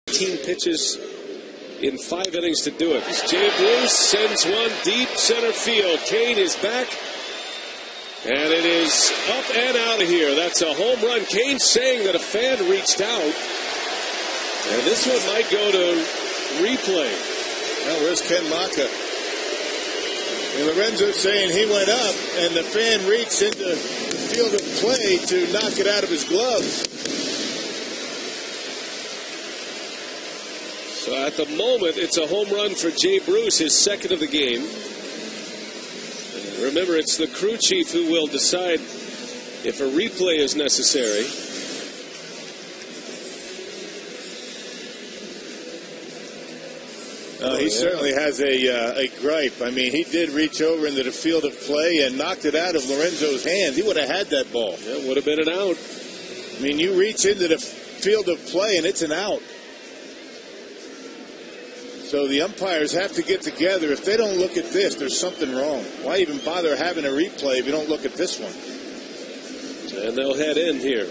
18 pitches in 5 innings to do it. Jay Bruce sends one deep center field. Kane is back. And it is up and out of here. That's a home run. Kane saying that a fan reached out. And this one might go to replay. Well, where's Ken Maka? And Lorenzo saying he went up and the fan reached into the field of play to knock it out of his glove. So at the moment, it's a home run for Jay Bruce, his second of the game. Remember, it's the crew chief who will decide if a replay is necessary. He certainly has a gripe. I mean, he did reach over into the field of play and knocked it out of Lorenzo's hands. He would have had that ball. Yeah, would have been an out. I mean, you reach into the field of play and it's an out. So the umpires have to get together. If they don't look at this, there's something wrong. Why even bother having a replay if you don't look at this one? And they'll head in here.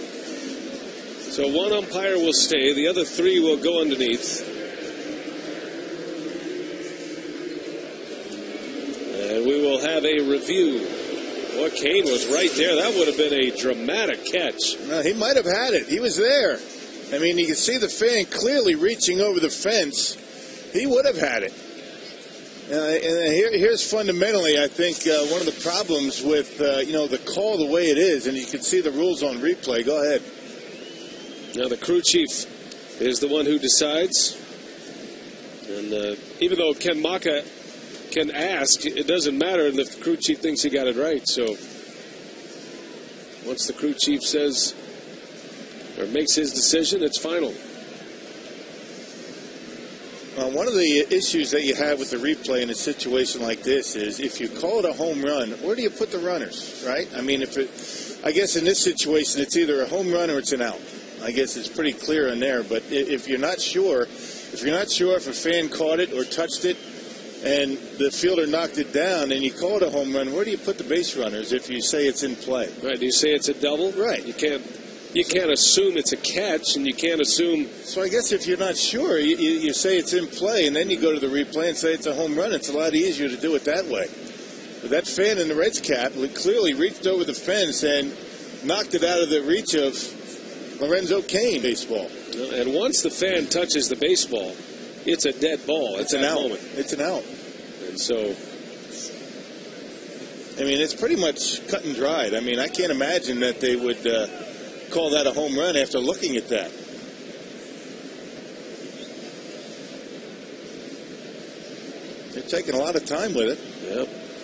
So one umpire will stay. The other 3 will go underneath. And we will have a review. Boy, Kane was right there. That would have been a dramatic catch. No, he might have had it. He was there. I mean, you can see the fan clearly reaching over the fence. He would have had it. And here's fundamentally, I think, one of the problems with, the call the way it is, and you can see the rules on replay. Go ahead. Now, the crew chief is the one who decides. And even though Ken Maka can ask, it doesn't matter if the crew chief thinks he got it right. So once the crew chief says or makes his decision, it's final. One of the issues that you have with the replay in a situation like this is if you call it a home run, where do you put the runners, right? I mean, I guess in this situation, it's either a home run or it's an out. I guess it's pretty clear in there. But if you're not sure, if a fan caught it or touched it and the fielder knocked it down and you call it a home run, where do you put the base runners if you say it's in play? Right. Do you say it's a double? Right. You can't assume it's a catch, and you can't assume. So I guess if you're not sure, you say it's in play, and then you go to the replay and say it's a home run. It's a lot easier to do it that way. But that fan in the Reds cap clearly reached over the fence and knocked it out of the reach of Lorenzo Kane baseball. And once the fan touches the baseball, it's a dead ball. It's an out. Moment. It's an out. And so, I mean, it's pretty much cut and dried. I mean, I can't imagine that they would call that a home run after looking at that. They're taking a lot of time with it.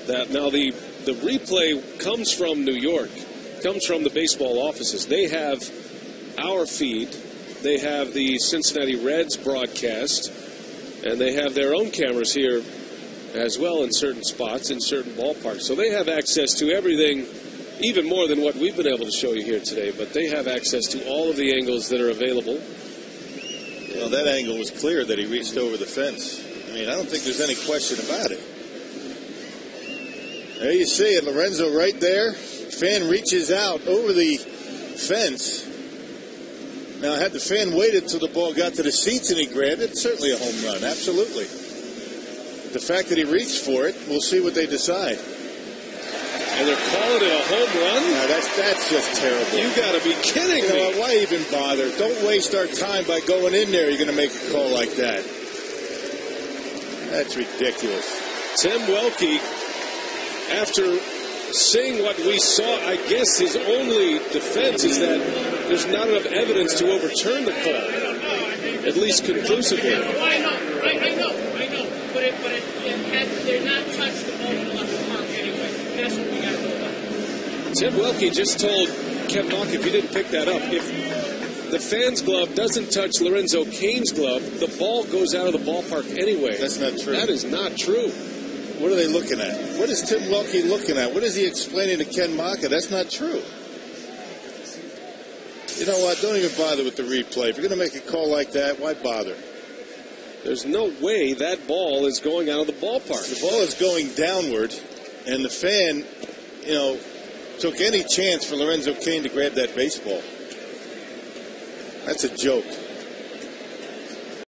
Yep. Now the replay comes from New York, comes from the baseball offices. They have our feed, they have the Cincinnati Reds broadcast, and they have their own cameras here as well in certain spots, in certain ballparks. So they have access to everything, even more than what we've been able to show you here today, but they have access to all of the angles that are available. Well, that angle was clear that he reached over the fence. I mean, I don't think there's any question about it. There you see it, Lorenzo right there. Fan reaches out over the fence. Now, had the fan waited till the ball got to the seats and he grabbed it, certainly a home run, absolutely. The fact that he reached for it, we'll see what they decide. And they're calling it a home run? No, that's just terrible. You got to be kidding me. Why even bother? Don't waste our time by going in there. You're going to make a call like that. That's ridiculous. Tim Welke, after seeing what we saw, I guess his only defense is that there's not enough evidence to overturn the call, at least conclusively. I know. But they're not touched the ball in the left park anyway. That's what we got to do. Tim Welke just told Ken Maka, if you didn't pick that up, if the fan's glove doesn't touch Lorenzo Kane's glove, the ball goes out of the ballpark anyway. That's not true. That is not true. What are they looking at? What is Tim Welke looking at? What is he explaining to Ken Maka? That's not true. You know what? Don't even bother with the replay. If you're going to make a call like that, why bother? There's no way that ball is going out of the ballpark. The ball is going downward, and the fan, took any chance for Lorenzo Kane to grab that baseball. That's a joke.